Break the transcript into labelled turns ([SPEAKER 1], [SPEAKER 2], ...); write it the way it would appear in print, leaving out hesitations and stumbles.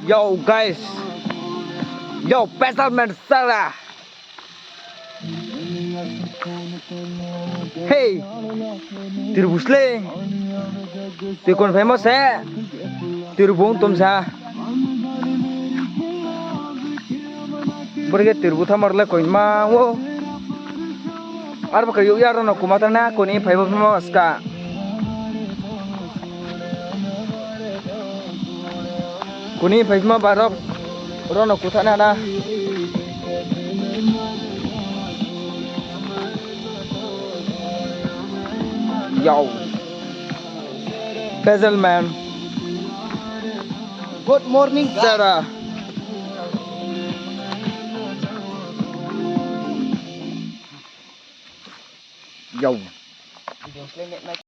[SPEAKER 1] Yo guys, yo Pesalman Sarah. Hey, Tirbusle, tu con famous Tirbung tum sa. Porque Tirbuta marla coin ma wo. Arba kayu yaro no kumata na koni faibo mo ska. Kuni faibo barok rono kutana na. Yo, Basil man.
[SPEAKER 2] Good morning,
[SPEAKER 1] Sarah. Yo.